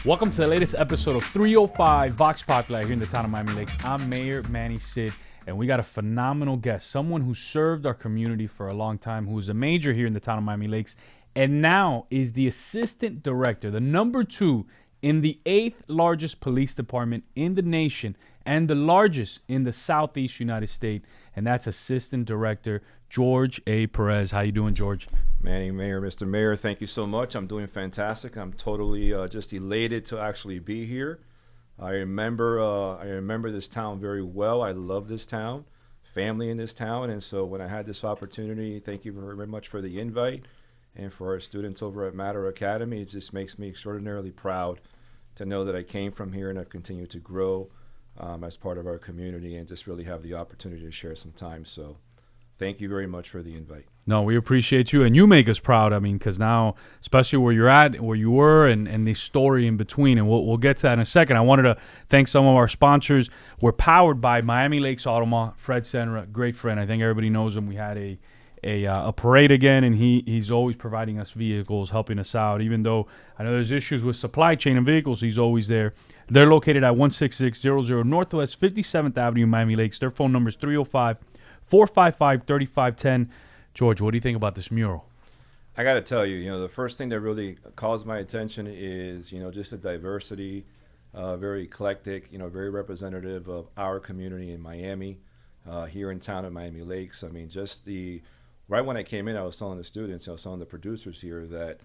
Welcome to the latest episode of 305 Vox Populi here in the town of Miami Lakes. I'm Mayor Manny Cid, and we got a phenomenal guest, someone who served our community for a long time, who is a major here in the town of Miami Lakes, and now is the assistant director, the number 2 in the 8th largest police department in the nation and the largest in the Southeast United States, and that's Assistant Director George A. Perez. How you doing, George? Manny, Mayor, Mr. Mayor, thank you so much. I'm doing fantastic. I'm totally just elated to actually be here. I remember this town very well. I love this town, family in this town, and so when I had this opportunity, thank you very much for the invite, and for our students over at Matter Academy. It just makes me extraordinarily proud to know that I came from here and I've continued to grow as part of our community and just really have the opportunity to share some time. So thank you very much for the invite. No, we appreciate you, and you make us proud. I mean, because now, especially where you're at, where you were, and the story in between, and we'll get to that in a second. I wanted to thank some of our sponsors. We're powered by Miami Lakes AutoMall. Fred Senra, great friend. I think everybody knows him. We had a parade again, and he's always providing us vehicles, helping us out. Even though I know there's issues with supply chain and vehicles, he's always there. They're located at 16600 Northwest 57th Avenue, Miami Lakes. Their phone number is 305-455-3510. George, what do you think about this mural? I got to tell you, the first thing that really calls my attention is, just the diversity, very eclectic, very representative of our community in Miami, here in town at Miami Lakes. I mean, right when I came in, I was telling the students, I was telling the producers here that,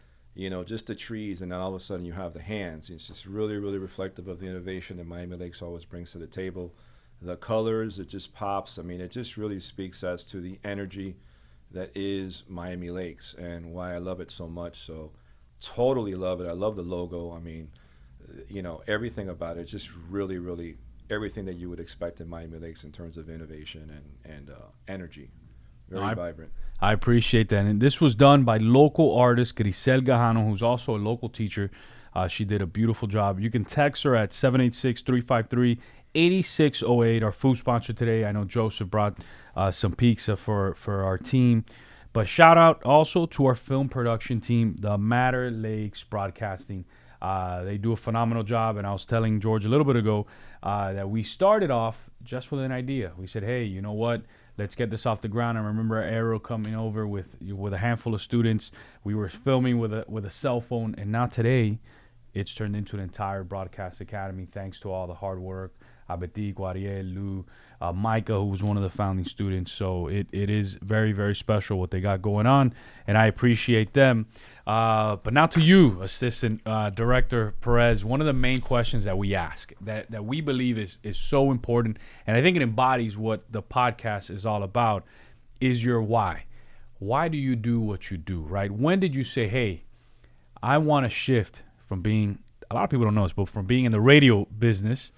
just the trees, and then all of a sudden you have the hands. It's just really, really reflective of the innovation that Miami Lakes always brings to the table. The colors, it just pops. I mean, it just really speaks as to the energy that is Miami Lakes and why I love it so much. So totally love it. I love the logo. I mean, everything about it, just really, really everything that you would expect in Miami Lakes in terms of innovation and energy. Very vibrant. I appreciate that. And this was done by local artist Grisel Gajano, who's also a local teacher. She did a beautiful job. You can text her at 786-353-8608. Our food sponsor today. I know Joseph brought some pizza for our team. But shout out also to our film production team, the Matter Lakes Broadcasting. They do a phenomenal job. And I was telling George a little bit ago that we started off just with an idea. We said, hey, you know what? Let's get this off the ground. I remember Arrow coming over with a handful of students. We were filming with a cell phone. And now today, it's turned into an entire broadcast academy thanks to all the hard work. Abeti, Guariel, Lou, Micah, who was one of the founding students. So it is very, very special what they got going on, and I appreciate them. But now to you, Assistant Director Perez, one of the main questions that we ask that we believe is so important, and I think it embodies what the podcast is all about, is your why. Why do you do what you do, right? When did you say, hey, I want to shift from being, a lot of people don't know this, but from being in the radio business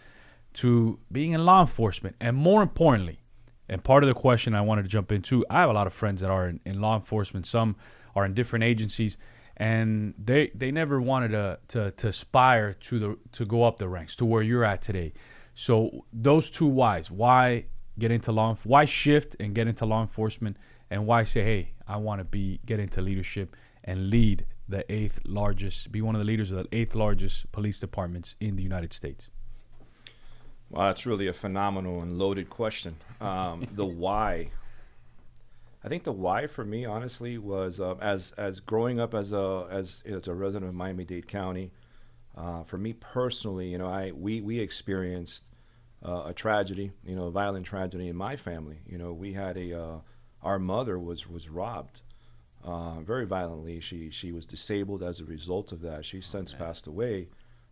to being in law enforcement? And more importantly, and part of the question I wanted to jump into, I have a lot of friends that are in law enforcement. Some are in different agencies, and they never wanted to aspire to go up the ranks to where you're at today. So those two whys, why get into why shift and get into law enforcement, and why say, hey, I want to get into leadership and lead the 8th largest, be one of the leaders of the 8th largest police departments in the United States? Well, that's really a phenomenal and loaded question. The why. I think the why for me, honestly, was as growing up as a resident of Miami-Dade County. For me personally, we experienced a tragedy, a violent tragedy in my family. We had our mother was robbed very violently. She was disabled as a result of that. She's since passed away.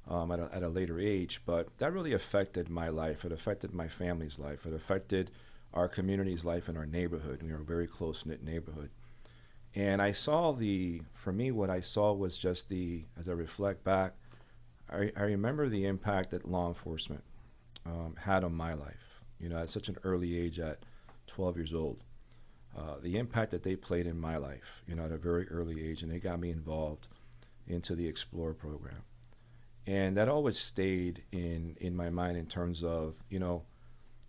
At a later age, but that really affected my life. It affected my family's life. It affected our community's life in our neighborhood. We were a very close-knit neighborhood. And for me, what I saw was just as I reflect back, I remember the impact that law enforcement had on my life, at such an early age, at 12 years old. The impact that they played in my life, at a very early age, and they got me involved into the Explore program. And that always stayed in my mind in terms of,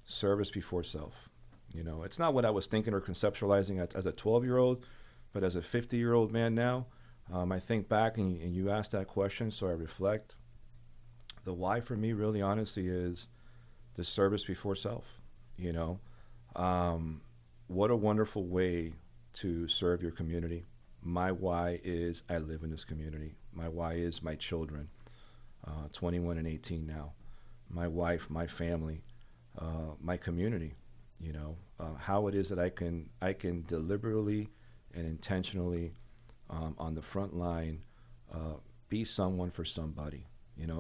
service before self. It's not what I was thinking or conceptualizing as a 12-year-old, but as a 50-year-old man now, I think back and you asked that question, so I reflect. The why for me, really honestly, is the service before self. You know, um, what a wonderful way to serve your community. My why is I live in this community. My why is my children, 21 and 18 now. My wife, my family, my community. How it is that I can deliberately and intentionally, on the front line, uh, be someone for somebody.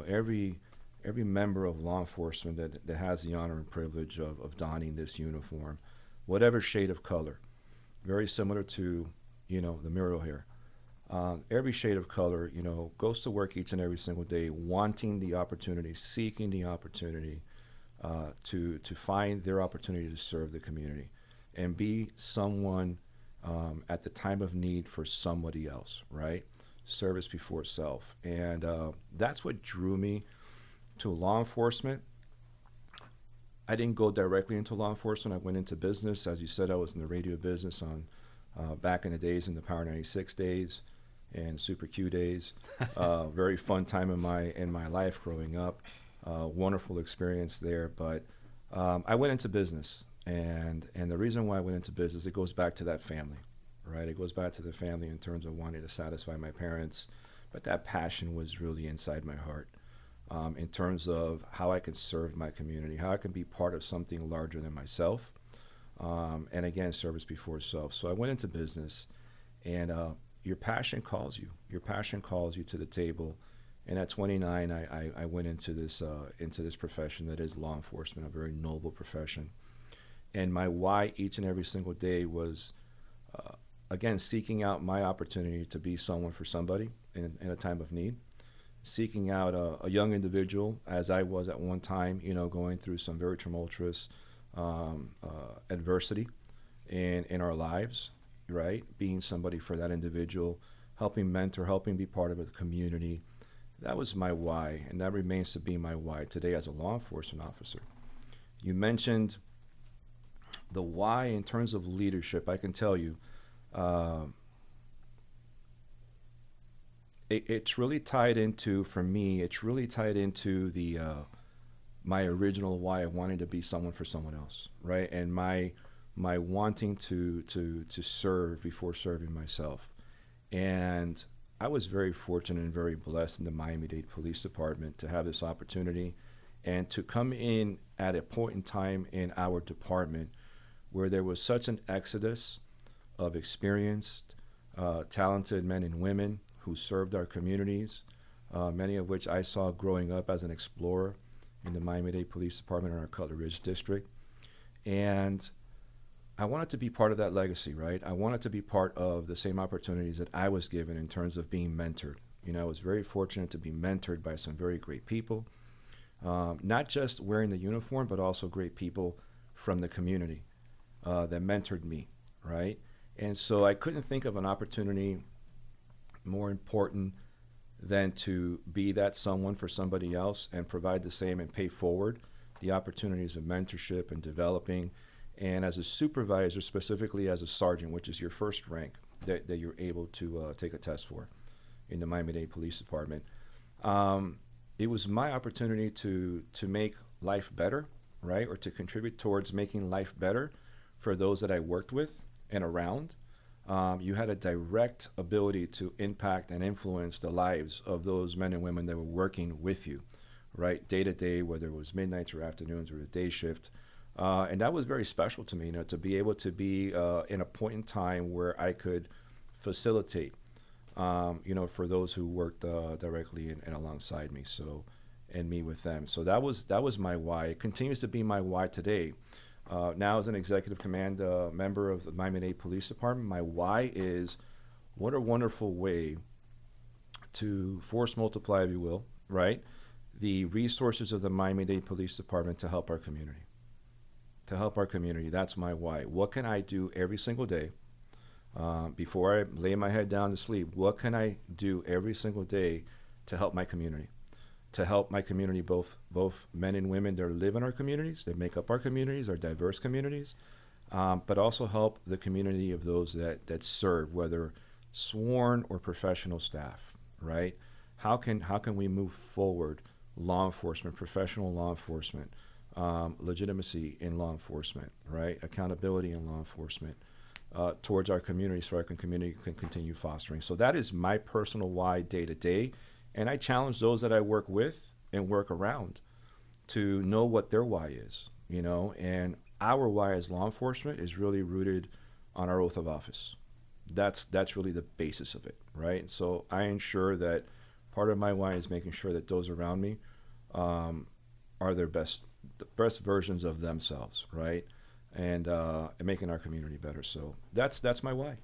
Every member of law enforcement that has the honor and privilege of donning this uniform, whatever shade of color, very similar to the mural here. Every shade of color, goes to work each and every single day, wanting the opportunity, seeking the opportunity, to find their opportunity to serve the community and be someone, at the time of need for somebody else, right? Service before self. And that's what drew me to law enforcement. I didn't go directly into law enforcement. I went into business. As you said, I was in the radio business on back in the days, in the Power 96 days and Super Q days. Very fun time in my life growing up. Wonderful experience there. But I went into business, and the reason why I went into business, it goes back to that family, right? It goes back to the family in terms of wanting to satisfy my parents, but that passion was really inside my heart. In terms of how I can serve my community, how I can be part of something larger than myself, and again, service before self. So I went into business, and your passion calls you. Your passion calls you to the table. And at 29, I went into this profession that is law enforcement, a very noble profession. And my why each and every single day was, again, seeking out my opportunity to be someone for somebody in a time of need, seeking out a young individual, as I was at one time, going through some very tumultuous adversity in our lives, right? Being somebody for that individual, helping mentor, helping be part of a community. That was my why, and that remains to be my why today as a law enforcement officer. You mentioned the why in terms of leadership. I can tell you, uh, it's really tied into, for me, it's really tied into the my original why. I wanted to be someone for someone else, right? And my wanting to serve before serving myself. And I was very fortunate and very blessed in the Miami-Dade Police Department to have this opportunity and to come in at a point in time in our department where there was such an exodus of experienced, talented men and women who served our communities, many of which I saw growing up as an explorer in the Miami-Dade Police Department in our Cutler Ridge district. And I wanted to be part of that legacy, right? I wanted to be part of the same opportunities that I was given in terms of being mentored. I was very fortunate to be mentored by some very great people, not just wearing the uniform, but also great people from the community that mentored me, right? And so I couldn't think of an opportunity more important than to be that someone for somebody else and provide the same and pay forward the opportunities of mentorship and developing. And as a supervisor, specifically as a sergeant, which is your first rank that you're able to take a test for in the Miami-Dade Police Department, it was my opportunity to make life better, right? Or to contribute towards making life better for those that I worked with and around. You had a direct ability to impact and influence the lives of those men and women that were working with you, right? Day to day, whether it was midnights or afternoons or the day shift. And that was very special to me, to be able to be in a point in time where I could facilitate, for those who worked directly and alongside me, and me with them. So that was my why. It continues to be my why today. Now, as an executive command member of the Miami-Dade Police Department, my why is what a wonderful way to force multiply, if you will, right? The resources of the Miami-Dade Police Department to help our community. To help our community. That's my why. What can I do every single day before I lay my head down to sleep? What can I do every single day to help my community? To help my community, both men and women that live in our communities, that make up our communities, our diverse communities, but also help the community of those that serve, whether sworn or professional staff, right? How can we move forward law enforcement, professional law enforcement, legitimacy in law enforcement, right? Accountability in law enforcement towards our community, so our community can continue fostering. So that is my personal why day to day. And I challenge those that I work with and work around to know what their why is, you know, and our why as law enforcement is really rooted on our oath of office. That's really the basis of it, right? So I ensure that part of my why is making sure that those around me are the best versions of themselves, right? And making our community better. So that's my why.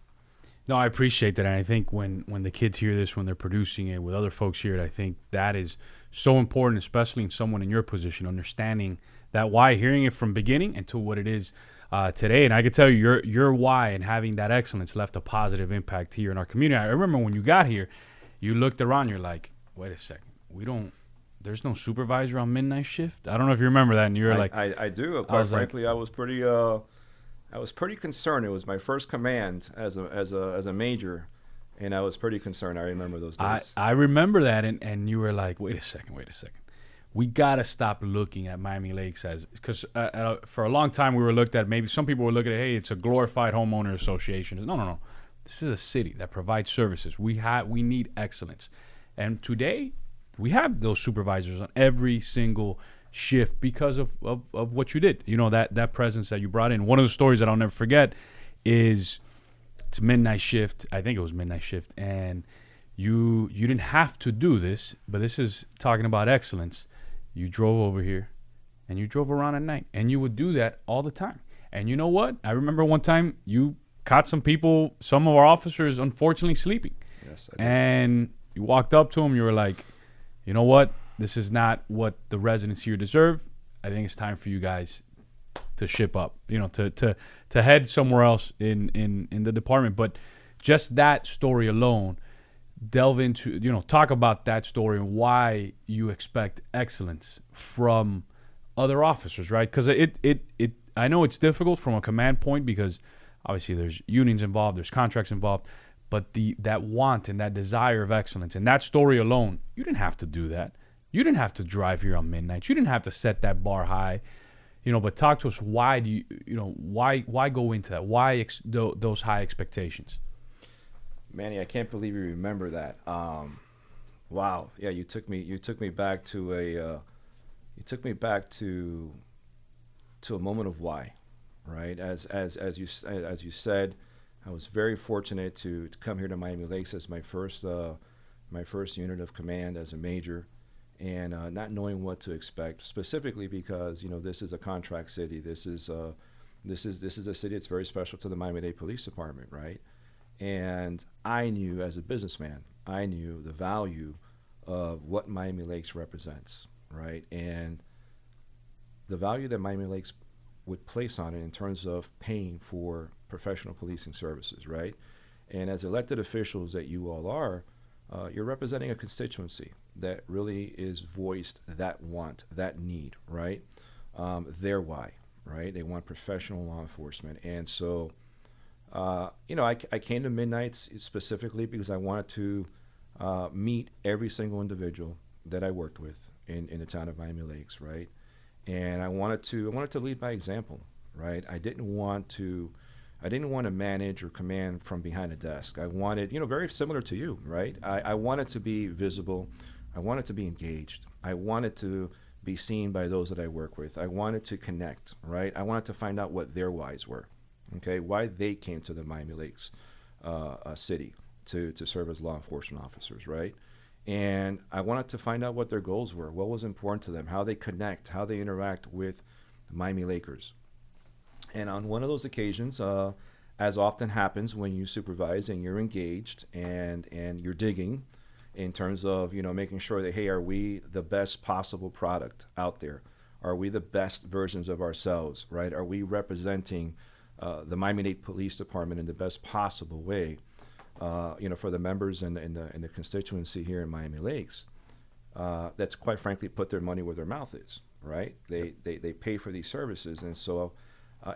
No, I appreciate that. And I think when the kids hear this, when they're producing it with other folks here, I think that is so important, especially in someone in your position, understanding that why, hearing it from beginning and to what it is today. And I can tell you your why and having that excellence left a positive impact here in our community. I remember when you got here, you looked around, you're like, wait a second, there's no supervisor on midnight shift. I don't know if you remember that. And you were like, I do. Quite frankly, I was pretty concerned. It was my first command as a major, and I was pretty concerned. I remember those days. I remember that, and you were like, wait a second. We got to stop looking at Miami Lakes as, because for a long time we were looked at, maybe some people were looking at, hey, it's a glorified homeowner association. No. This is a city that provides services. We need excellence. And today we have those supervisors on every single shift because of what you did. You know, that presence that you brought in. One of the stories that I'll never forget is it's midnight shift. I think it was midnight shift. And you didn't have to do this, but this is talking about excellence. You drove over here and you drove around at night, and you would do that all the time. And you know what? I remember one time you caught some of our officers, unfortunately, sleeping. Yes, I did. And you walked up to them. You were like, you know what? This is not what the residents here deserve. I think it's time for you guys to ship up, you know, to head somewhere else in the department. But just that story alone, delve into, you know, talk about that story and why you expect excellence from other officers, right? Because I know it's difficult from a command point because obviously there's unions involved, there's contracts involved, but that want and that desire of excellence and that story alone, you didn't have to do that. You didn't have to drive here on midnight. You didn't have to set that bar high, you know. But talk to us. Why do why go into that? Why those high expectations? Manny, I can't believe you remember that. Wow. Yeah, you took me back to a moment of why, right? As you said, I was very fortunate to come here to Miami Lakes as my first unit of command as a major, and not knowing what to expect, specifically because, you know, this is a contract city. This is a city that's very special to the Miami-Dade Police Department, right? And I knew, as a businessman, I knew the value of what Miami Lakes represents, right? And the value that Miami Lakes would place on it in terms of paying for professional policing services, right? And as elected officials that you all are, you're representing a constituency that really is voiced that want, that need, right? Their why, right? They want professional law enforcement. And so, you know, I came to Midnights specifically because I wanted to meet every single individual that I worked with in the town of Miami Lakes, right? And I wanted to lead by example, right? I didn't want to manage or command from behind a desk. I wanted, you know, very similar to you, right? I wanted to be visible. I wanted to be engaged. I wanted to be seen by those that I work with. I wanted to connect, right? I wanted to find out what their whys were, okay? Why they came to the Miami Lakes city to serve as law enforcement officers, right? And I wanted to find out what their goals were, what was important to them, how they connect, how they interact with Miami Lakers. And on one of those occasions, as often happens when you supervise and you're engaged and you're digging in terms of, you know, making sure that, hey, are we the best possible product out there? Are we the best versions of ourselves, right? Are we representing the Miami-Dade Police Department in the best possible way, you know, for the members and the constituency here in Miami Lakes? That's quite frankly put their money where their mouth is, right? They pay for these services, and so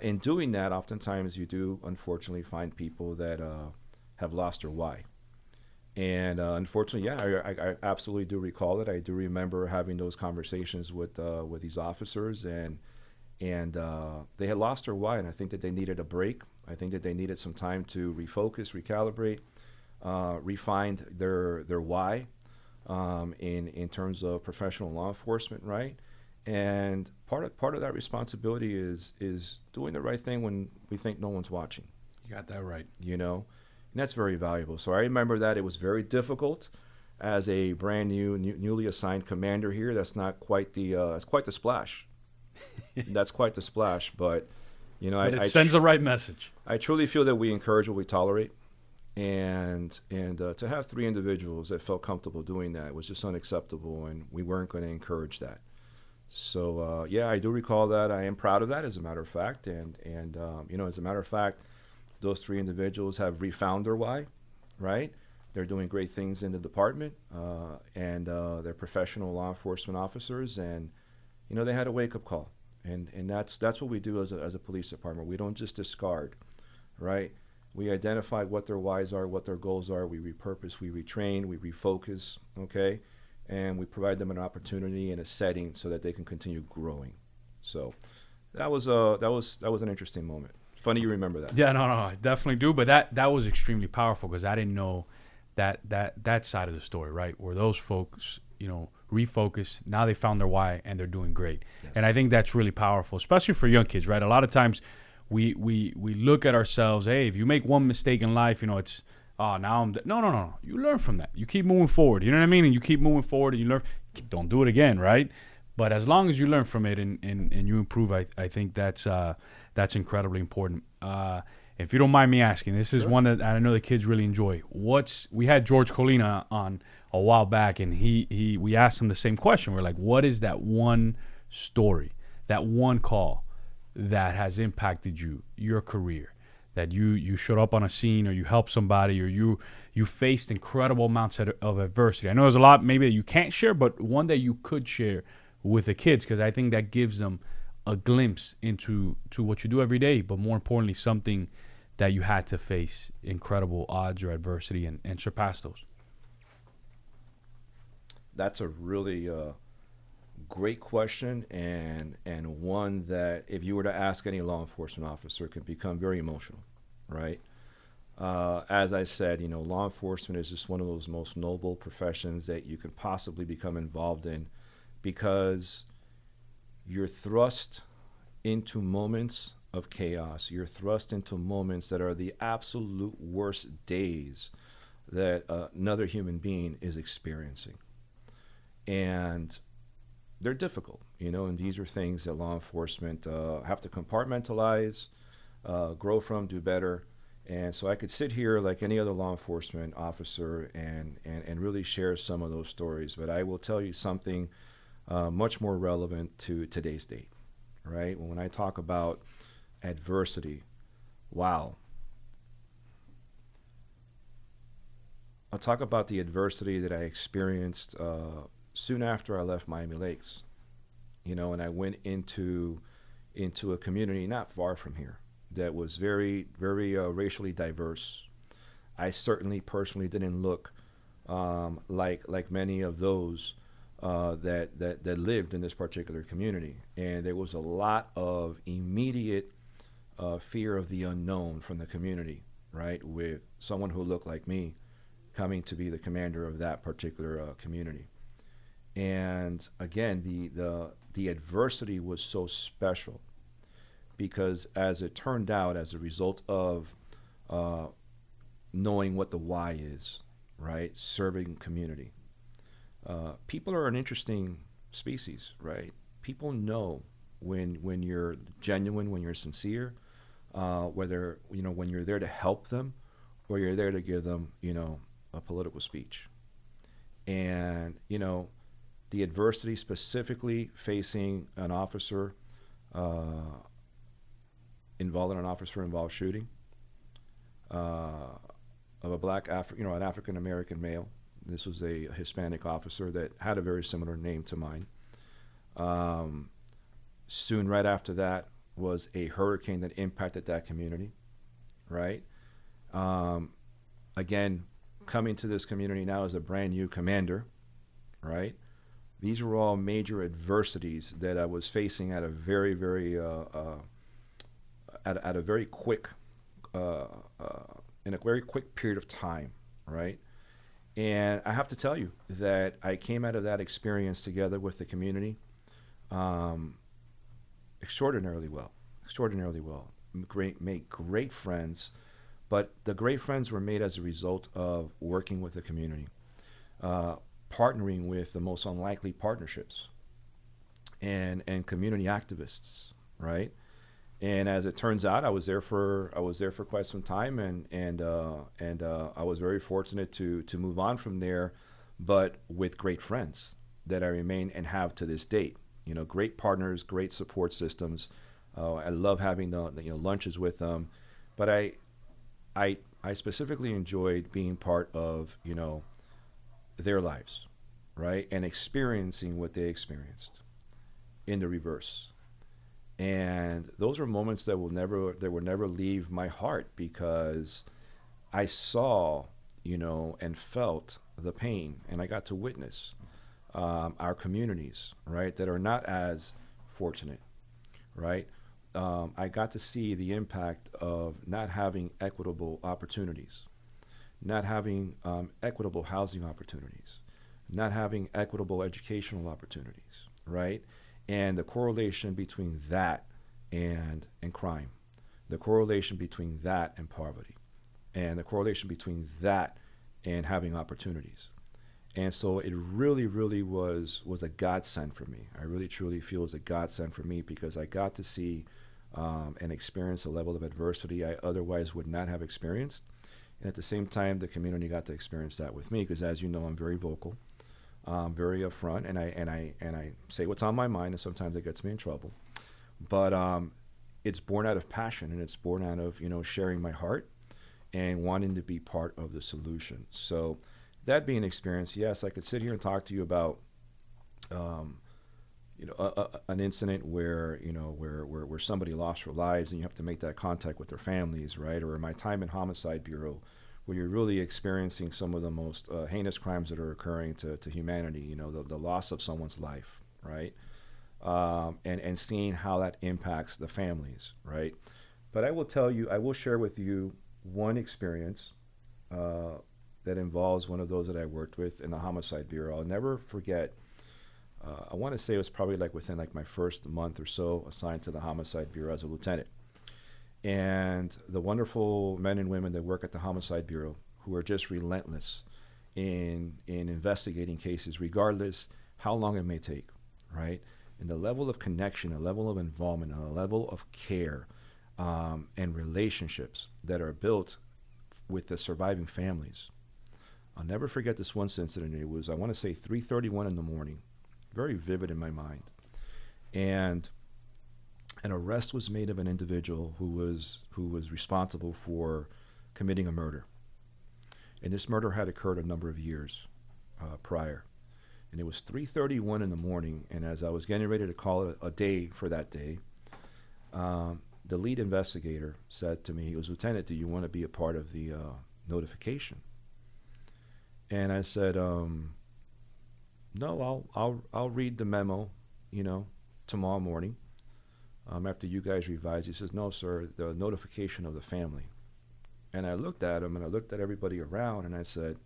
in doing that, oftentimes you do unfortunately find people that have lost their why. And unfortunately, yeah, I absolutely do recall it. I do remember having those conversations with these officers, and they had lost their why, and I think that they needed a break. I think that they needed some time to refocus, recalibrate, refine their why in terms of professional law enforcement, right? And part of that responsibility is doing the right thing when we think no one's watching. You got that right. You know, and that's very valuable. So I remember that it was very difficult as a brand newly assigned commander here. That's not quite that's quite the splash. That's quite the splash, but you know, But it sends the right message. I truly feel that we encourage what we tolerate, and to have three individuals that felt comfortable doing that was just unacceptable, and we weren't going to encourage that. So yeah, I do recall that. I am proud of that, as a matter of fact, and you know, as a matter of fact, those three individuals have refound their why, right? They're doing great things in the department, and they're professional law enforcement officers, and you know, they had a wake-up call, and that's what we do as a police department. We don't just discard, right? We identify what their whys are, what their goals are. We repurpose, we retrain, we refocus, okay, and we provide them an opportunity and a setting so that they can continue growing. So that was an interesting moment. Funny you remember that. Yeah, no, I definitely do. But that was extremely powerful because I didn't know that side of the story, right? Where those folks, you know, refocused. Now they found their why and they're doing great. Yes. And I think that's really powerful, especially for young kids, right? A lot of times we look at ourselves, hey, if you make one mistake in life, you know, it's, oh, now I'm no. You learn from that. You keep moving forward. You know what I mean? And you keep moving forward and you learn. Don't do it again, right? But as long as you learn from it and you improve, I think that's incredibly important. If you don't mind me asking, this is one that I know the kids really enjoy. We had George Colina on a while back, and we asked him the same question. We're like, what is that one story, that one call that has impacted your career, that you showed up on a scene, or you helped somebody, or you faced incredible amounts of adversity? I know there's a lot maybe that you can't share, but one that you could share with the kids, because I think that gives them a glimpse into what you do every day, but more importantly, something that you had to face incredible odds or adversity and surpass those. That's a really great question, and one that if you were to ask any law enforcement officer, could become very emotional, right? As I said, you know, law enforcement is just one of those most noble professions that you can possibly become involved in, because you're thrust into moments of chaos. You're thrust into moments that are the absolute worst days that another human being is experiencing. And they're difficult, you know, and these are things that law enforcement have to compartmentalize, grow from, do better. And so I could sit here like any other law enforcement officer and really share some of those stories, but I will tell you something much more relevant to today's date, right? When I talk about adversity, wow. I'll talk about the adversity that I experienced soon after I left Miami Lakes, you know, and I went into a community not far from here that was very, very racially diverse. I certainly personally didn't look like many of those that lived in this particular community, and there was a lot of immediate fear of the unknown from the community, right? With someone who looked like me coming to be the commander of that particular community. And again, the adversity was so special because, as it turned out, as a result of knowing what the why is, right? Serving community. People are an interesting species, right? People know when you're genuine, when you're sincere, whether, you know, when you're there to help them or you're there to give them, you know, a political speech. And, you know, the adversity specifically facing an officer involved in an officer-involved shooting of a an African-American male. This was a Hispanic officer that had a very similar name to mine. Soon right after that was a hurricane that impacted that community, right? Again, coming to this community now as a brand new commander, right? These were all major adversities that I was facing at a very, very, at a very quick, uh, in a very quick period of time, right? And I have to tell you that I came out of that experience together with the community um, extraordinarily well, extraordinarily well. Made great friends, but the great friends were made as a result of working with the community, uh, partnering with the most unlikely partnerships, and community activists, right? And as it turns out, I was there for quite some time, and I was very fortunate to move on from there, but with great friends that I remain and have to this date. You know, great partners, great support systems. I love having the lunches with them, but I specifically enjoyed being part of their lives, right, and experiencing what they experienced in the reverse. And those are moments that will never leave my heart, because I saw, and felt the pain, and I got to witness our communities, right, that are not as fortunate, right. I got to see the impact of not having equitable opportunities, not having equitable housing opportunities, not having equitable educational opportunities, right? And the correlation between that and crime, the correlation between that and poverty, and the correlation between that and having opportunities. And so it really, really was a godsend for me. I really truly feel it was a godsend for me, because I got to see and experience a level of adversity I otherwise would not have experienced. And at the same time, the community got to experience that with me, because, as you know, I'm very vocal, very upfront, and I say what's on my mind, and sometimes it gets me in trouble. But it's born out of passion, and it's born out of sharing my heart and wanting to be part of the solution. So that being experience, yes, I could sit here and talk to you about um, an incident where where somebody lost their lives, and you have to make that contact with their families, right? Or my time in homicide bureau, where you're really experiencing some of the most heinous crimes that are occurring to humanity. The loss of someone's life, right? And seeing how that impacts the families, right? But I will tell you, I will share with you one experience uh, that involves one of those that I worked with in the homicide bureau. I'll never forget. I want to say it was probably within my first month or so assigned to the homicide bureau as a lieutenant. And the wonderful men and women that work at the homicide bureau, who are just relentless in investigating cases, regardless how long it may take, right? And the level of connection, a level of involvement, a level of care, and relationships that are built with the surviving families. I'll never forget this one incident. It was, I want to say, 3:31 in the morning, very vivid in my mind. And an arrest was made of an individual who was responsible for committing a murder. And this murder had occurred a number of years prior. And it was 3:31 in the morning, and as I was getting ready to call it a day for that day, the lead investigator said to me, he was, "Lieutenant, do you want to be a part of the notification?" And I said, "No, I'll read the memo, tomorrow morning, after you guys revise." He says, "No, sir, the notification of the family." And I looked at him, and I looked at everybody around, and I said,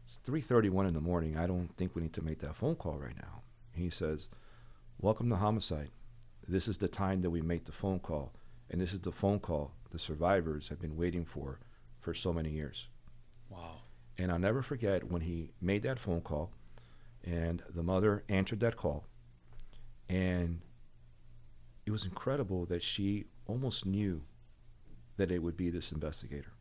"It's 3:31 in the morning. I don't think we need to make that phone call right now." He says, "Welcome to homicide. This is the time that we make the phone call, and this is the phone call the survivors have been waiting for so many years." Wow. And I'll never forget when he made that phone call, and the mother answered that call, and it was incredible that she almost knew that it would be this investigator.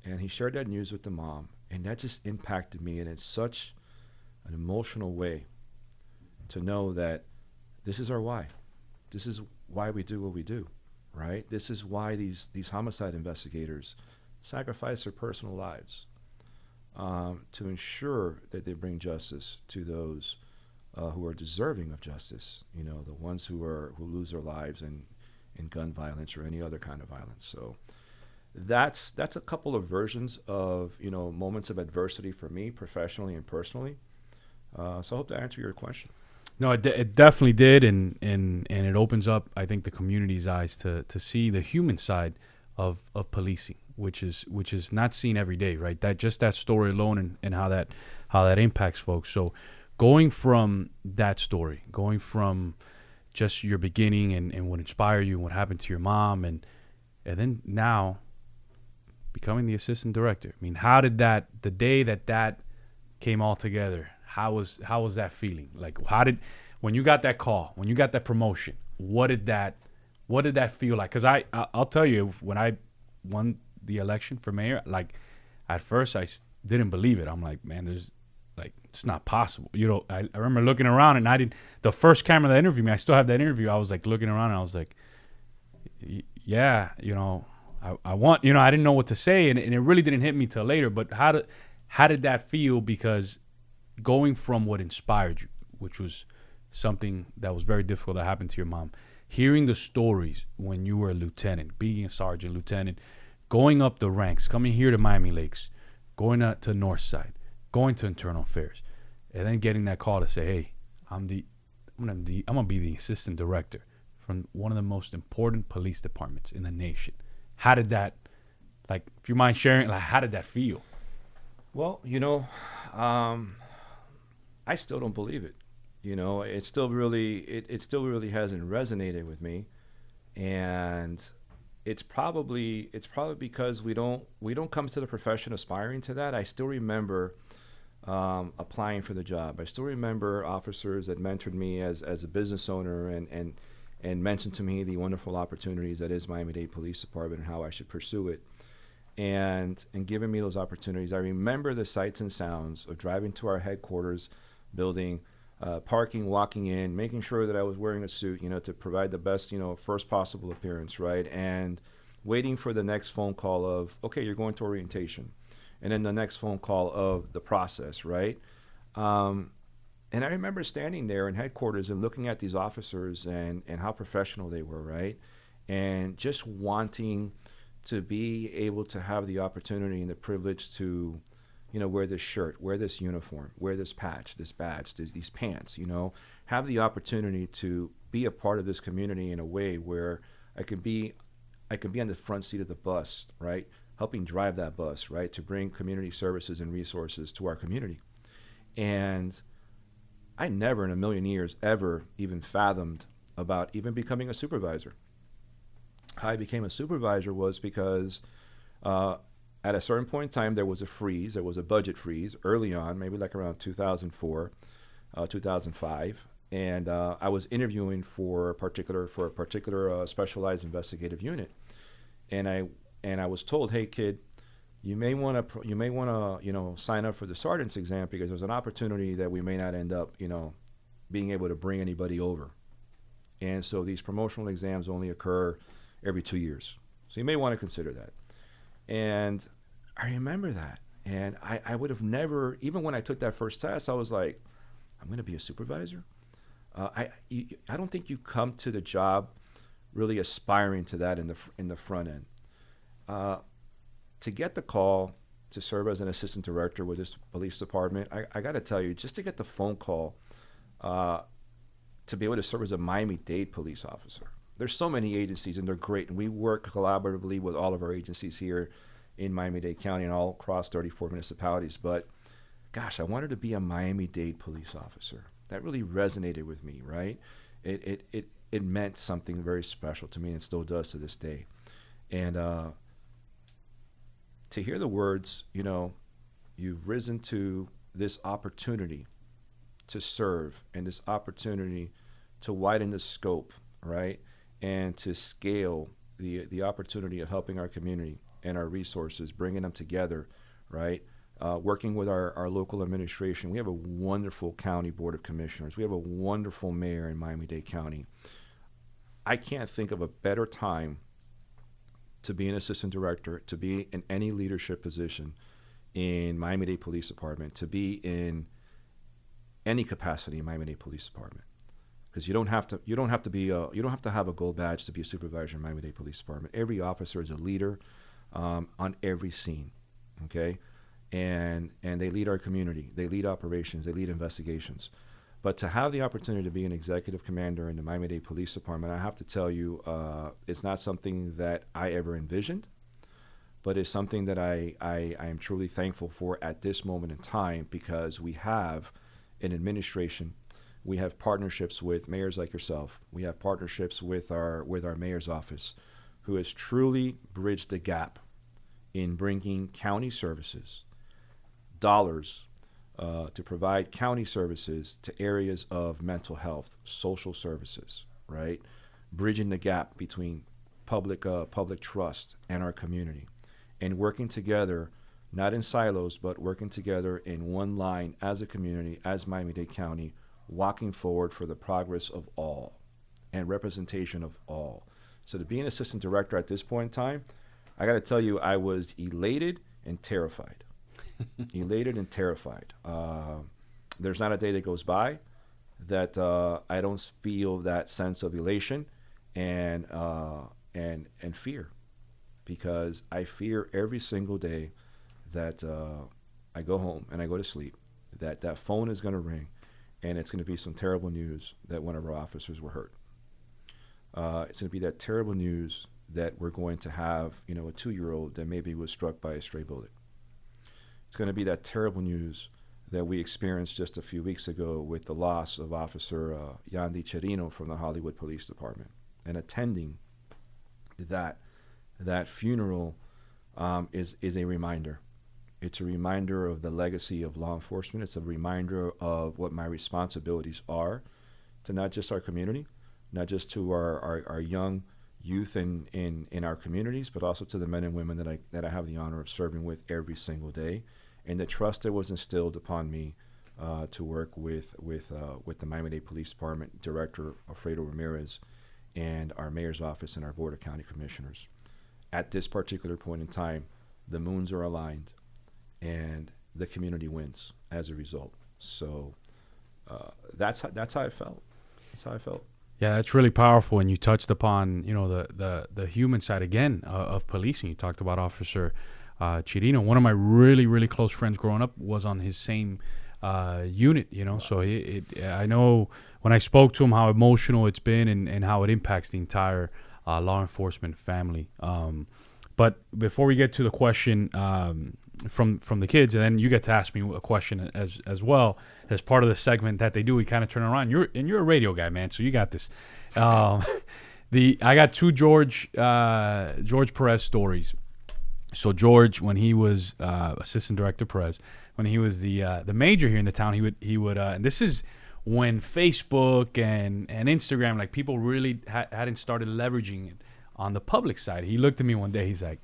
And he shared that news with the mom, and that just impacted me, and in such an emotional way, to know that this is our why. This is why we do what we do, right? This is why these homicide investigators sacrifice their personal lives to ensure that they bring justice to those who are deserving of justice. The ones who lose their lives in gun violence or any other kind of violence. So that's a couple of versions of moments of adversity for me professionally and personally. So I hope to answer your question. No, it definitely did, and it opens up, I think, the community's eyes to see the human side of policing, which is not seen every day, right? That story alone, and how that impacts folks. So, going from that story, going from just your beginning and what inspired you, and what happened to your mom, and then now becoming the assistant director. I mean, how did the day that came all together? How was that feeling? Like, when you got that call, when you got that promotion, what did that feel like? Because I'll tell you, when I won the election for mayor, like, at first I didn't believe it. I'm like, man, it's not possible. I remember looking around, and the first camera that interviewed me, I still have that interview. I was like looking around, and I was like, yeah, I want, I didn't know what to say, and it really didn't hit me till later. But how did that feel? Because going from what inspired you, which was something that was very difficult that happened to your mom, hearing the stories when you were a lieutenant, being a sergeant, lieutenant, going up the ranks, coming here to Miami Lakes, going to Northside, going to Internal Affairs, and then getting that call to say, hey, I'm gonna be the assistant director from one of the most important police departments in the nation. How did that, like, if you mind sharing, like, how did that feel? Well, I still don't believe it. It still really hasn't resonated with me, and it's probably because we don't come to the profession aspiring to that. I still remember applying for the job. I still remember officers that mentored me as a business owner and mentioned to me the wonderful opportunities that is Miami-Dade Police Department and how I should pursue it. And giving me those opportunities. I remember the sights and sounds of driving to our headquarters building, parking, walking in, making sure that I was wearing a suit, to provide the best, first possible appearance, right? And waiting for the next phone call of, okay, you're going to orientation. And then the next phone call of the process, right? And I remember standing there in headquarters and looking at these officers and how professional they were, right? And just wanting to be able to have the opportunity and the privilege to, wear this shirt, wear this uniform, wear this patch, this badge, these pants, have the opportunity to be a part of this community in a way where I could be on the front seat of the bus, right? Helping drive that bus, right? To bring community services and resources to our community. And I never in a million years ever even fathomed about even becoming a supervisor. How I became a supervisor was because at a certain point in time, there was a budget freeze early on, maybe like around 2004, 2005. And I was interviewing for a particular specialized investigative unit. And I was told, hey, kid, you may want to sign up for the sergeant's exam because there's an opportunity that we may not end up, being able to bring anybody over. And so these promotional exams only occur every 2 years. So you may want to consider that. And I remember that. And I would have never, even when I took that first test, I was like, I'm going to be a supervisor? I don't think you come to the job really aspiring to that in the front end. To get the call to serve as an assistant director with this police department, I got to tell you, just to get the phone call to be able to serve as a Miami-Dade police officer. There's so many agencies, and they're great, and we work collaboratively with all of our agencies here in Miami-Dade County and all across 34 municipalities. But, gosh, I wanted to be a Miami-Dade police officer. That really resonated with me, right? It meant something very special to me, and still does to this day. And to hear the words, you've risen to this opportunity to serve and this opportunity to widen the scope, right? And to scale the opportunity of helping our community and our resources, bringing them together, right? Working with our local administration. We have a wonderful county board of commissioners. We have a wonderful mayor in Miami-Dade County. I can't think of a better time to be an assistant director, to be in any leadership position in Miami-Dade Police Department, to be in any capacity in Miami-Dade Police Department. Because you don't have to have a gold badge to be a supervisor in Miami-Dade Police Department. Every officer is a leader. on every scene, okay? And they lead our community. They lead operations. They lead investigations. But to have the opportunity to be an executive commander in the Miami-Dade Police Department, I have to tell you, it's not something that I ever envisioned, but it's something that I am truly thankful for at this moment in time, because we have an administration, we have partnerships with mayors like yourself, we have partnerships with our mayor's office, who has truly bridged the gap in bringing county services, dollars, to provide county services to areas of mental health, social services, right? Bridging the gap between public trust and our community, and working together, not in silos, but working together in one line as a community, as Miami-Dade County, walking forward for the progress of all and representation of all. So to be an assistant director at this point in time, I got to tell you, I was elated and terrified. Elated and terrified. There's not a day that goes by that I don't feel that sense of elation and fear, because I fear every single day that I go home and I go to sleep, that phone is going to ring, and it's going to be some terrible news that one of our officers were hurt. It's going to be that terrible news that we're going to have, a 2-year-old that maybe was struck by a stray bullet. It's going to be that terrible news that we experienced just a few weeks ago with the loss of Officer Yandy Chirino from the Hollywood Police Department. And attending that funeral is a reminder. It's a reminder of the legacy of law enforcement. It's a reminder of what my responsibilities are to not just our community, not just to our young youth in our communities, but also to the men and women that I have the honor of serving with every single day, and the trust that was instilled upon me to work with the Miami-Dade Police Department Director Alfredo Ramirez and our mayor's office and our board of county commissioners. At this particular point in time, the moons are aligned, and the community wins as a result. So that's how I felt. That's how I felt. Yeah, that's really powerful. And you touched upon, the human side again of policing. You talked about Officer Chirino. One of my really, really close friends growing up was on his same unit, Wow. So I know when I spoke to him how emotional it's been and how it impacts the entire law enforcement family. But before we get to the question from the kids, and then you get to ask me a question as well as part of the segment that they do, we kind of turn around. You're a radio guy, man, so you got this. I got two George Perez stories. So George, when he was Assistant Director Perez, when he was the major here in the town, he would and this is when Facebook and Instagram, like, people really hadn't started leveraging it on the public side. He looked at me one day. He's like,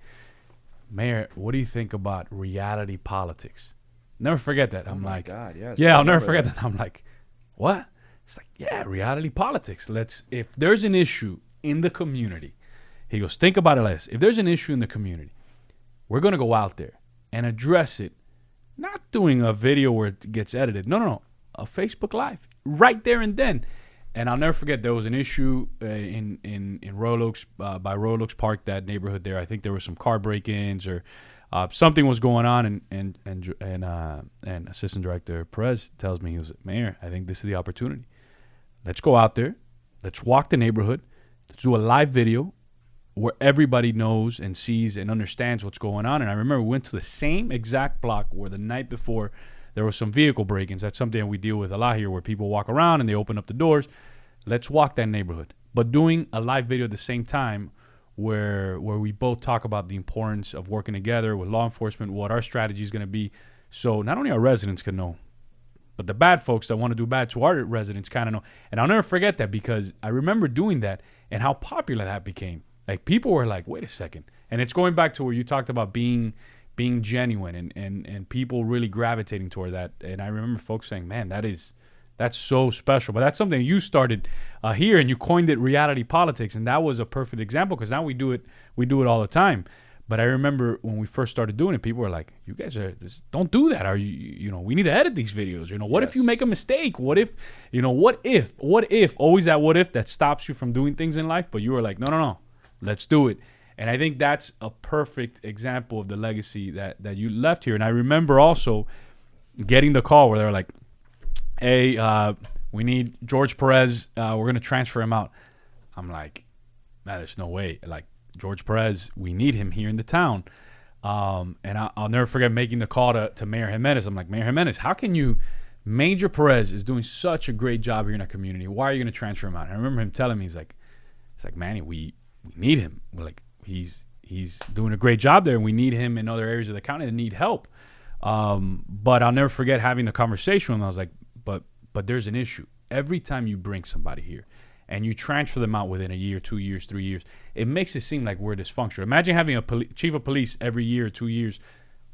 "Mayor, what do you think about reality politics?" Never forget that. I'm like, God, yes. Yeah, I'll never forget that. I'm like, what? It's like, yeah, reality politics. If there's an issue in the community, he goes, think about it like this. If there's an issue in the community, we're going to go out there and address it, not doing a video where it gets edited. No. A Facebook Live right there and then. And I'll never forget, there was an issue in Royal Oaks, by Royal Oaks Park, that neighborhood there. I think there was some car break-ins or something was going on, and Assistant Director Perez tells me, he was, "Mayor, I think this is the opportunity. Let's go out there. Let's walk the neighborhood. Let's do a live video where everybody knows and sees and understands what's going on." And I remember we went to the same exact block where the night before there was some vehicle break-ins. That's something we deal with a lot here, where people walk around and they open up the doors. Let's walk that neighborhood. But doing a live video at the same time where we both talk about the importance of working together with law enforcement, what our strategy is going to be. So not only our residents can know, but the bad folks that want to do bad to our residents kind of know. And I'll never forget that, because I remember doing that and how popular that became. Like, people were like, wait a second. And it's going back to where you talked about being genuine and people really gravitating toward that. And I remember folks saying, man, that's so special. But that's something you started here, and you coined it reality politics. And that was a perfect example, because now we do it all the time. But I remember when we first started doing it, people were like, you guys don't do that. Are you we need to edit these videos. What if you make a mistake? What if, always that what if that stops you from doing things in life. But you were like, no, let's do it. And I think that's a perfect example of the legacy that you left here. And I remember also getting the call where they're like, hey, we need George Perez. We're going to transfer him out. I'm like, man, there's no way. Like, George Perez, we need him here in the town. And I'll never forget making the call to Mayor Jimenez. I'm like, Mayor Jimenez, how can you... Major Perez is doing such a great job here in our community. Why are you going to transfer him out? And I remember him telling me, he's like, Manny, we need him. We're like, he's doing a great job there, and we need him in other areas of the county that need help. But I'll never forget having the conversation with him. I was like, but there's an issue. Every time you bring somebody here and you transfer them out within a year, 2 years, 3 years, it makes it seem like we're dysfunctional. Imagine having a chief of police every year, 2 years.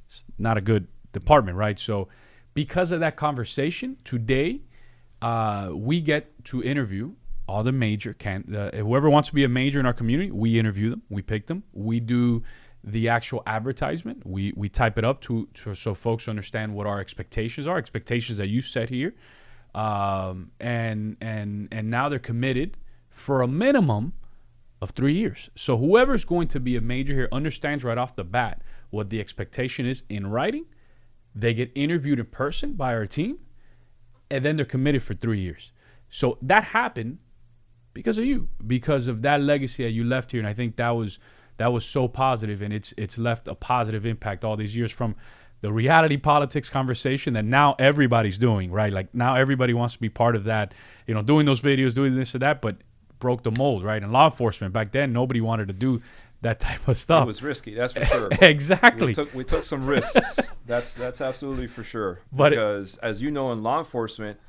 It's not a good department, right? So because of that conversation, today we get to interview all the major whoever wants to be a major in our community. We interview them, we pick them, we do the actual advertisement, we type it up so folks understand what our expectations are, expectations that you set here, and now they're committed for a minimum of 3 years. So whoever's going to be a major here understands right off the bat what the expectation is in writing. They get interviewed in person by our team, and then they're committed for 3 years. So that happened because of you, because of that legacy that you left here. And I think that was so positive, and it's left a positive impact all these years, from the reality politics conversation that now everybody's doing, right? Like, now everybody wants to be part of that, doing those videos, doing this or that, but broke the mold, right? And law enforcement, back then, nobody wanted to do that type of stuff. It was risky, that's for sure. Exactly. We took some risks. That's absolutely for sure. But because as you know, in law enforcement,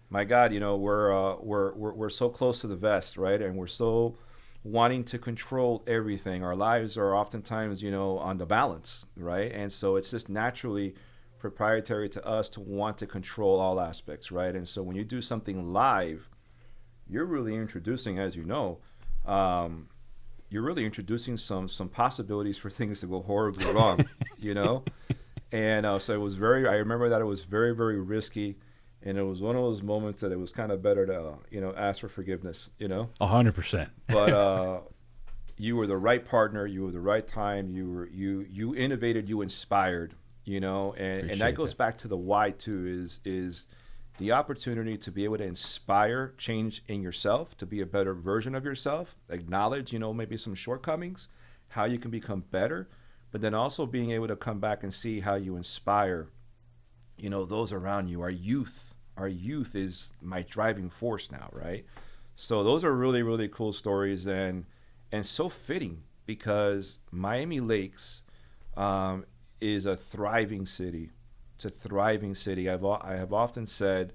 my God, we're so close to the vest, right? And we're so wanting to control everything. Our lives are oftentimes, on the balance, right? And so it's just naturally proprietary to us to want to control all aspects, right? And so when you do something live, you're really introducing, as you know, you're really introducing some possibilities for things to go horribly wrong, And so it was I remember that it was very, very risky. And it was one of those moments that it was kind of better to, ask for forgiveness, 100%. But you were the right partner. You were the right time. You innovated. You inspired. And that goes back to the why too. Is the opportunity to be able to inspire change in yourself, to be a better version of yourself, acknowledge, maybe some shortcomings, how you can become better, but then also being able to come back and see how you inspire, those around you. Our youth is my driving force now, right? So those are really, really cool stories, and so fitting, because Miami Lakes is a thriving city. It's a thriving city. I have often said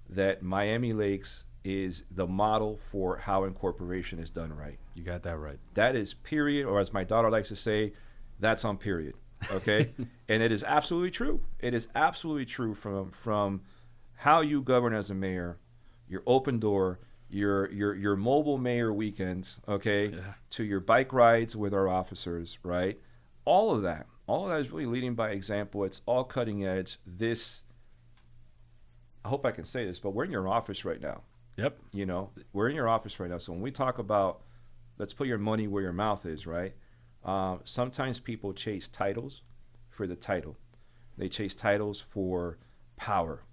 that Miami Lakes is the model for how incorporation is done right. You got that right. That is period, or as my daughter likes to say, that's on period. Okay? And it is absolutely true. It is absolutely true from how you govern as a mayor, your open door, your mobile mayor weekends, okay, to your bike rides with our officers, right? All of that is really leading by example. It's all cutting edge. I hope I can say this, but we're in your office right now. Yep. We're in your office right now. So when we talk about, let's put your money where your mouth is, right? Sometimes people chase titles for the title. They chase titles for power.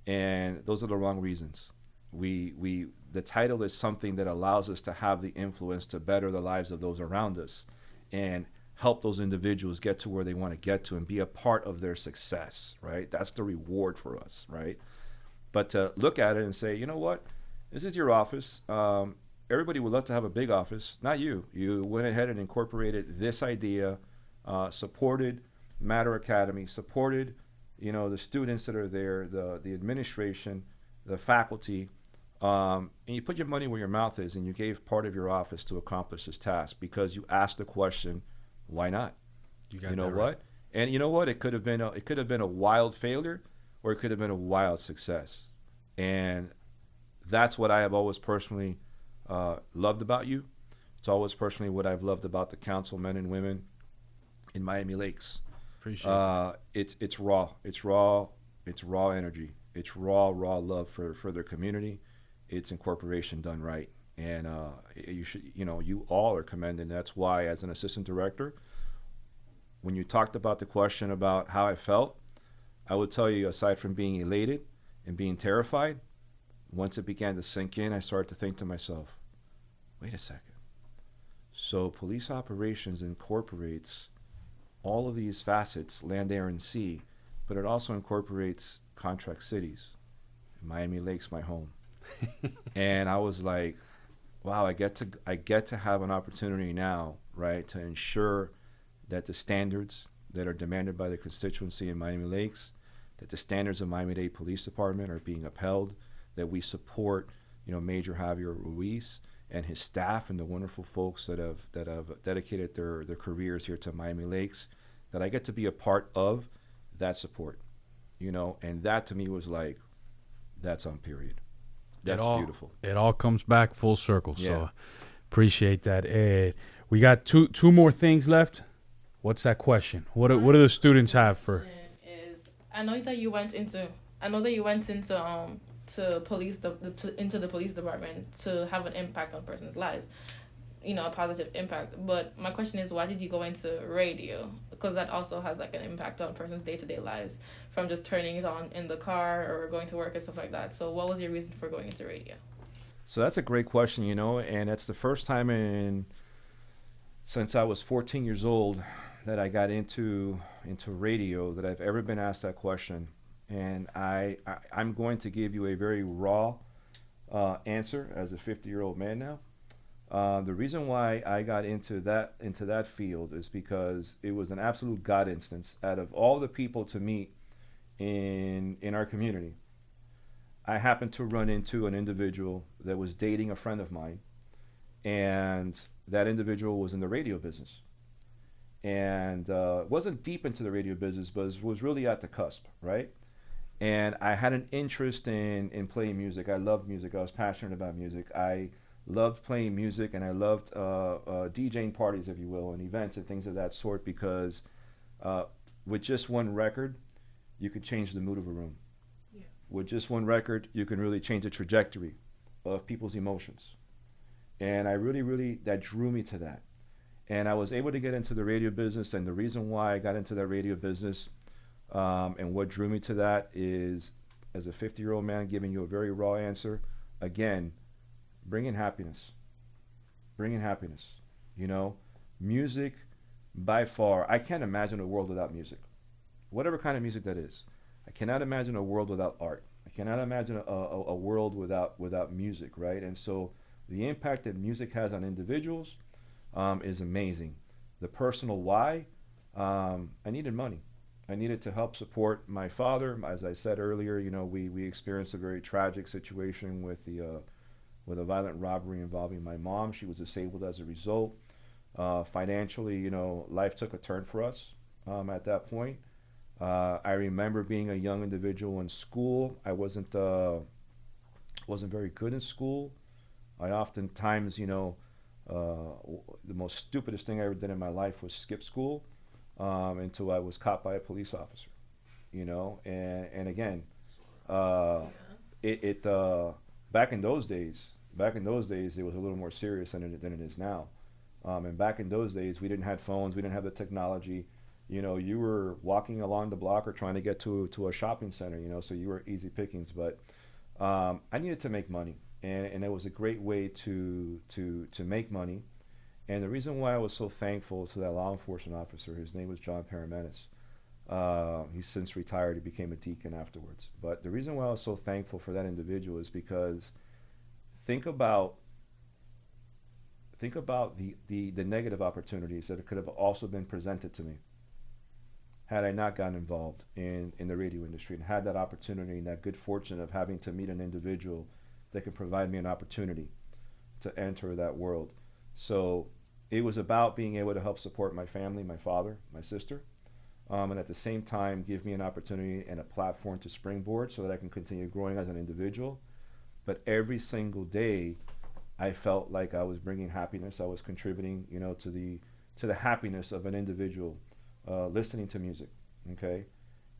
And those are the wrong reasons. The title is something that allows us to have the influence to better the lives of those around us and help those individuals get to where they want to get to and be a part of their success, right? That's the reward for us, right? But to look at it and say, you know what? This is your office. Everybody would love to have a big office. Not you. You went ahead and incorporated this idea, supported Matter Academy, supported the students that are there, the administration, the faculty, and you put your money where your mouth is, and you gave part of your office to accomplish this task because you asked the question, why not? You know what? Right. And you know what? It could have been a wild failure, or it could have been a wild success. And that's what I have always personally loved about you. It's always personally what I've loved about the councilmen and women in Miami Lakes. Appreciate it. It's raw. It's raw energy. It's raw love for their community. It's incorporation done right. And you should, you all are commended. That's why, as an assistant director, when you talked about the question about how I felt, I would tell you, aside from being elated and being terrified, once it began to sink in, I started to think to myself, wait a second. So police operations incorporates all of these facets, land, air, and sea, but it also incorporates contract cities. Miami Lake's my home. And I was like, wow, I get to have an opportunity now, right, to ensure that the standards that are demanded by the constituency in Miami Lakes, that the standards of Miami-Dade Police Department are being upheld, that we support, Major Javier Ruiz and his staff and the wonderful folks that have dedicated their careers here to Miami Lakes, that I get to be a part of that support, and that to me was like, that's on period. That's beautiful. It all comes back full circle. Yeah. So appreciate that. We got two more things left. What's that question? What do the students have for? I know that you went into to police into the police department to have an impact on person's lives, a positive impact. But my question is, why did you go into radio? Because that also has like an impact on person's day-to-day lives, from just turning it on in the car or going to work and stuff like that. So what was your reason for going into radio? So that's a great question, and it's the first time since I was 14 years old that I got into radio that I've ever been asked that question. And I'm going to give you a very raw answer as a 50-year-old man now. The reason why I got into that field is because it was an absolute God instance. Out of all the people to meet in our community, I happened to run into an individual that was dating a friend of mine, and that individual was in the radio business, and wasn't deep into the radio business, but was really at the cusp, right? And I had an interest in playing music. I loved music. I was passionate about music. I loved playing music, and I loved DJing parties, if you will, and events and things of that sort, because with just one record, you could change the mood of a room. Yeah. With just one record, you can really change the trajectory of people's emotions. And I really, that drew me to that. And I was able to get into the radio business, and the reason why I got into that radio business and what drew me to that is, as a 50-year-old man giving you a very raw answer, again, bringing happiness. Music, by far, I can't imagine a world without music. Whatever kind of music that is. I cannot imagine a world without art. I cannot imagine a world without music, right? And so the impact that music has on individuals is amazing. The personal why, I needed money. I needed to help support my father. As I said earlier, we experienced a very tragic situation with a violent robbery involving my mom. She was disabled as a result. Financially, life took a turn for us at that point. I remember being a young individual in school. I wasn't very good in school. I oftentimes, the most stupidest thing I ever did in my life was skip school until I was caught by a police officer, and again, back in those days, it was a little more serious than it is now. And back in those days, we didn't have phones, we didn't have the technology. You were walking along the block or trying to get to a shopping center, so you were easy pickings. But I needed to make money, and it was a great way to make money. And the reason why I was so thankful to that law enforcement officer, his name was John Perez. He's since retired. He became a deacon afterwards. But the reason why I was so thankful for that individual is because think about the negative opportunities that could have also been presented to me had I not gotten involved in the radio industry and had that opportunity and that good fortune of having to meet an individual that could provide me an opportunity to enter that world. So it was about being able to help support my family, my father, my sister, and at the same time give me an opportunity and a platform to springboard so that I can continue growing as an individual. But every single day, I felt like I was bringing happiness. I was contributing, to the happiness of an individual listening to music. Okay,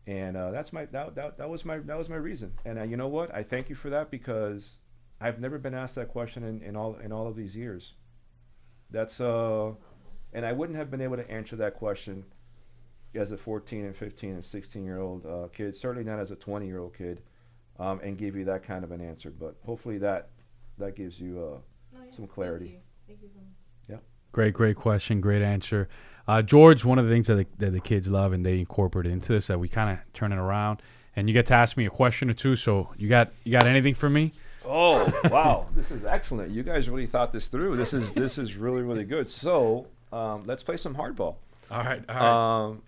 and that was my reason. And you know what? I thank you for that, because I've never been asked that question in all of these years. That's and I wouldn't have been able to answer that question as a 14 and 15 and 16-year-old kid, certainly not as a 20-year-old kid, and give you that kind of an answer. But hopefully that gives you some clarity. Thank you so much. Yeah. Great question, great answer. George, one of the things that the kids love and they incorporate into this, that we kind of turn it around, and you get to ask me a question or two. So you got anything for me? Oh, wow. This is excellent. You guys really thought this through. This is really, really good. So let's play some hardball. All right. I've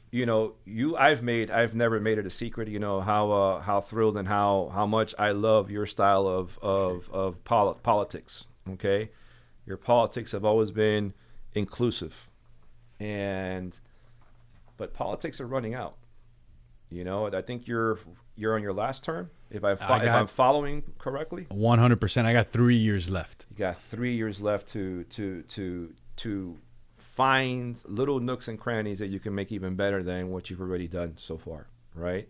never made it a secret, how thrilled and how much I love your style of politics. Okay. Your politics have always been inclusive, but politics are running out. I think you're on your last term. If I'm following correctly, 100%. I got 3 years left. You got 3 years left to find little nooks and crannies that you can make even better than what you've already done so far, right?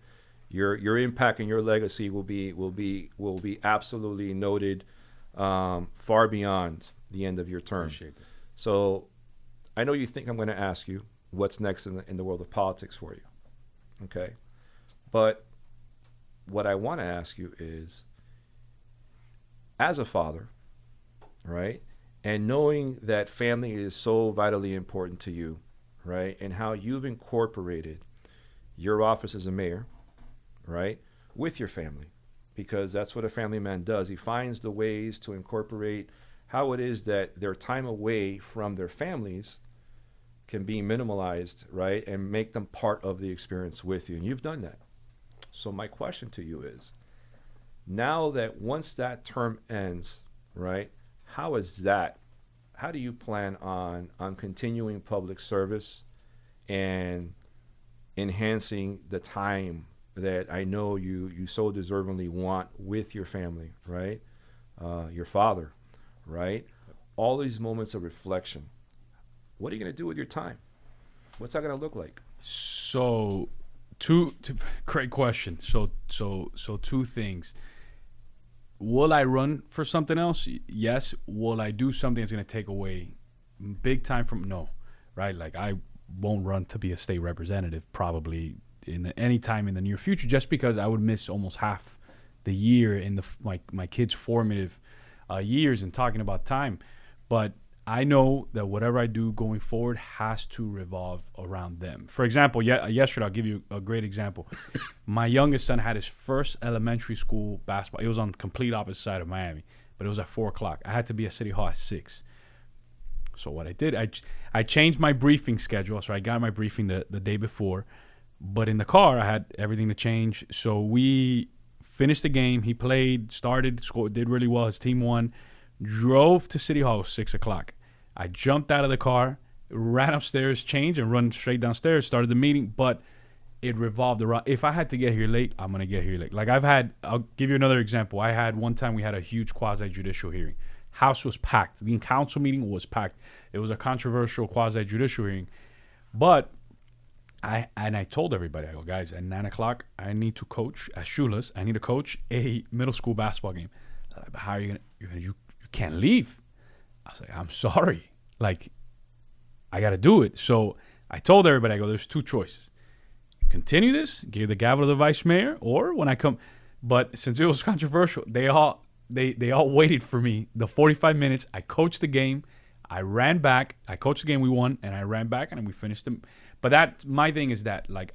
Your impact and your legacy will be absolutely noted, far beyond the end of your term. Appreciate that. So I know you think I'm going to ask you what's next in the world of politics for you, okay? But what I want to ask you is, as a father, right? And knowing that family is so vitally important to you, right? And how you've incorporated your office as a mayor, right? With your family, because that's what a family man does. He finds the ways to incorporate how it is that their time away from their families can be minimalized, right? And make them part of the experience with you. And you've done that. So my question to you is, now that once that term ends, right? How do you plan on continuing public service and enhancing the time that I know you so deservingly want with your family, right? Your father, right? All these moments of reflection. What are you going to do with your time? What's that going to look like? So, two great question. So two things. Will I run for something else? Yes. Will I do something that's going to take away big time from? No, right? Like, I won't run to be a state representative probably any time in the near future, just because I would miss almost half the year in my kids' formative years and talking about time. But I know that whatever I do going forward has to revolve around them. For example, yesterday, I'll give you a great example. My youngest son had his first elementary school basketball. It was on the complete opposite side of Miami, but it was at 4 o'clock. I had to be at City Hall at 6. So what I did, I changed my briefing schedule. So I got my briefing the day before. But in the car, I had everything to change. So we finished the game. He played, started, scored, did really well. His team won. Drove to City Hall at 6 o'clock. I jumped out of the car, ran upstairs, changed, and run straight downstairs, started the meeting. But it revolved around, if I had to get here late, I'm going to get here late. Like, I'll give you another example. I had one time we had a huge quasi-judicial hearing. House was packed. The council meeting was packed. It was a controversial quasi-judicial hearing. But I told everybody, I go, guys, at 9 o'clock, I need to coach at Shula's. I need to coach a middle school basketball game. Like, how are you going to, you can't leave. I was like, I'm sorry. Like, I got to do it. So I told everybody, I go, there's two choices. Continue this, give the gavel to the vice mayor, or when I come. But since it was controversial, they all waited for me. The 45 minutes, I coached the game. I ran back. I coached the game, we won, and I ran back, and we finished them. But my thing is that, like,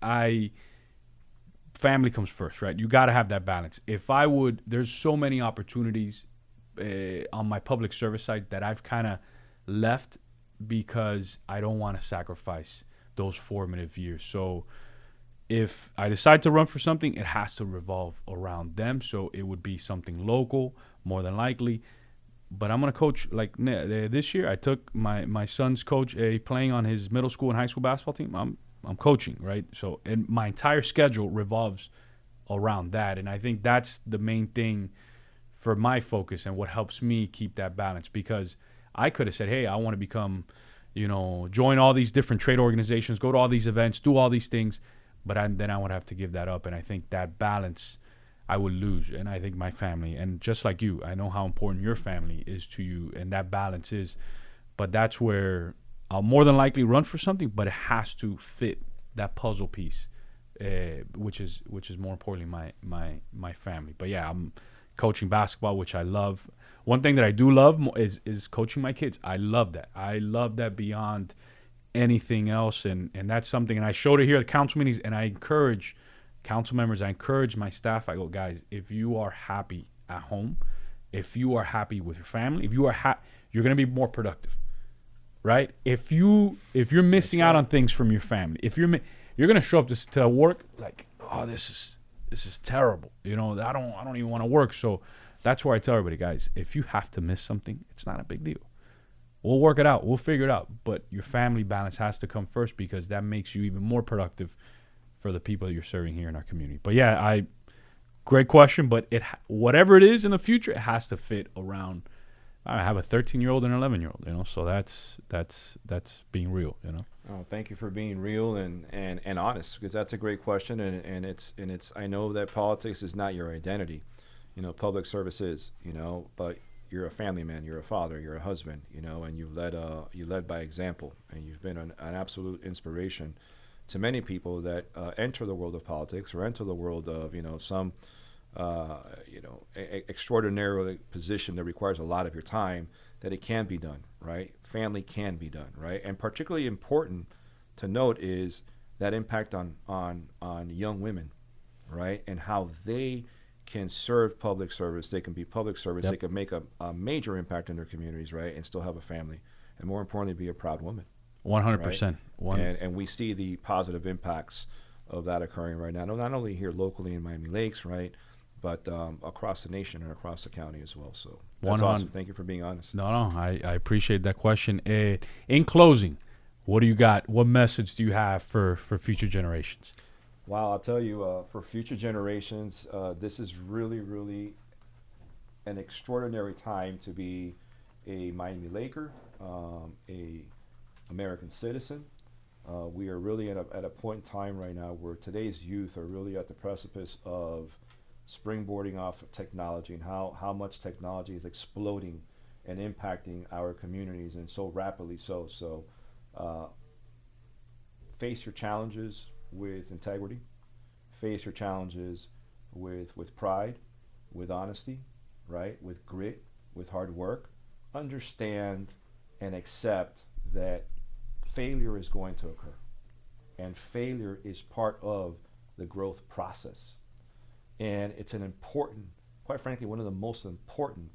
family comes first, right? You got to have that balance. There's so many opportunities on my public service side that I've kind of left because I don't want to sacrifice those formative years. So if I decide to run for something, it has to revolve around them. So it would be something local, more than likely. But I'm going to coach, like, this year I took my son's coach playing on his middle school and high school basketball team. I'm coaching, right? So, and my entire schedule revolves around that. And I think that's the main thing for my focus and what helps me keep that balance, because I could have said, hey, I want to become, join all these different trade organizations, go to all these events, do all these things. But then I would have to give that up. And I think that balance, I would lose. And I think my family, and just like you, I know how important your family is to you, and that balance is. But that's where I'll more than likely run for something, but it has to fit that puzzle piece, which is more importantly my family. But yeah, I'm coaching basketball, which I love. One thing that I do love is coaching my kids. I love that. I love that beyond anything else, and that's something. And I showed it here at council meetings, and I encourage council members. I encourage my staff. I go, guys, if you are happy at home, if you are happy with your family, if you are you're gonna be more productive, right? If you're missing out on things from your family, if you're gonna show up to work like, oh, this is terrible. You know, I don't even want to work. So that's where I tell everybody, guys, if you have to miss something, it's not a big deal. We'll work it out. We'll figure it out. But your family balance has to come first, because that makes you even more productive for the people that you're serving here in our community. But yeah, great question. But whatever it is in the future, it has to fit around. I have a 13-year-old and an 11-year-old. You know, so that's being real. You know. Oh, thank you for being real and honest, because that's a great question, and it's I know that politics is not your identity. You know, public service is. You know, but you're a family man, you're a father, you're a husband, you know, and you led by example, and you've been an absolute inspiration to many people that enter the world of politics or enter the world of, you know, some, extraordinary position that requires a lot of your time, that it can be done, right? Family can be done, right? And particularly important to note is that impact on young women, right? And how they can serve public service. They can be public service. Yep. They can make a major impact in their communities, right, and still have a family, and more importantly, be a proud woman. 100%. Right? And we see the positive impacts of that occurring right now, not only here locally in Miami Lakes, right, but across the nation and across the county as well. So that's awesome. Thank you for being honest. No, I appreciate that question. In closing, what do you got? What message do you have for future generations? Wow, I'll tell you, for future generations, this is really, really an extraordinary time to be a Miami Laker, a American citizen. We are really at a point in time right now where today's youth are really at the precipice of springboarding off of technology, and how much technology is exploding and impacting our communities, and so rapidly so. So face your challenges with integrity, face your challenges with pride, with honesty, right, with grit, with hard work. Understand and accept that failure is going to occur, and failure is part of the growth process, and it's an important, quite frankly, one of the most important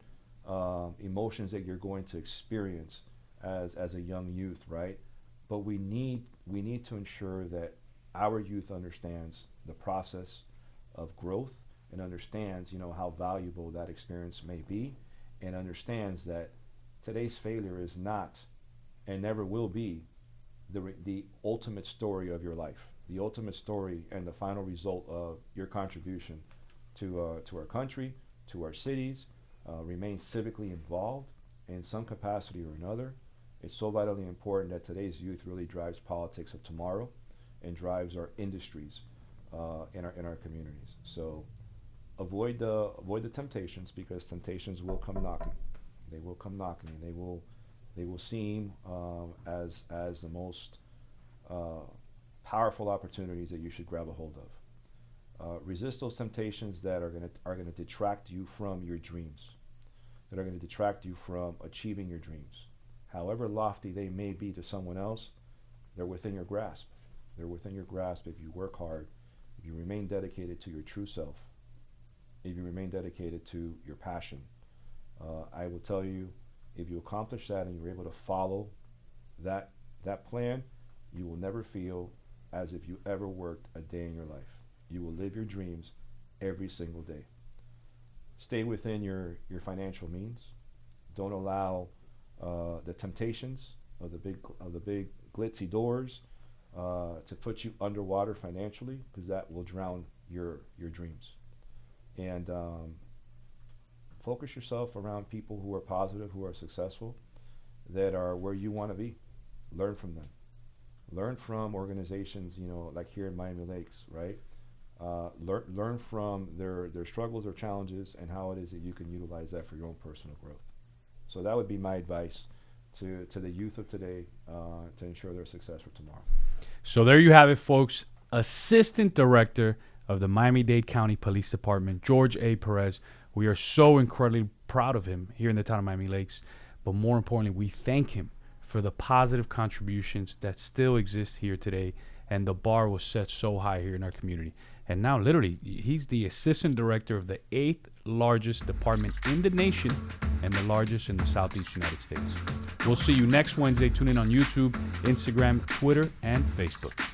emotions that you're going to experience as a young youth, right? But we need to ensure that our youth understands the process of growth, and understands, you know, how valuable that experience may be, and understands that today's failure is not and never will be the ultimate story of your life, the ultimate story and the final result of your contribution to our country, to our cities. Remain civically involved in some capacity or another. It's so vitally important that today's youth really drives politics of tomorrow, and drives our industries in our communities. So avoid the temptations, because temptations will come knocking. They will come knocking, and they will seem as the most powerful opportunities that you should grab a hold of. Resist those temptations that are gonna detract you from your dreams, that are gonna detract you from achieving your dreams. However lofty they may be to someone else, they're within your grasp. They're within your grasp if you work hard, if you remain dedicated to your true self, if you remain dedicated to your passion. I will tell you, if you accomplish that and you're able to follow that plan, you will never feel as if you ever worked a day in your life. You will live your dreams every single day. Stay within your financial means. Don't allow the temptations of the big glitzy doors to put you underwater financially, because that will drown your dreams. And focus yourself around people who are positive, who are successful, that are where you want to be. Learn from them. Learn from organizations, you know, like here in Miami Lakes, right? learn from their struggles or challenges and how it is that you can utilize that for your own personal growth. So that would be my advice to the youth of today to ensure their success for tomorrow. So there you have it, folks. Assistant Director of the Miami-Dade County Police Department, George A. Perez. We are so incredibly proud of him here in the town of Miami Lakes. But more importantly, we thank him for the positive contributions that still exist here today. And the bar was set so high here in our community. And now, literally, he's the Assistant Director of the 8th largest department in the nation and the largest in the Southeast United States. We'll see you next Wednesday. Tune in on YouTube, Instagram, Twitter, and Facebook.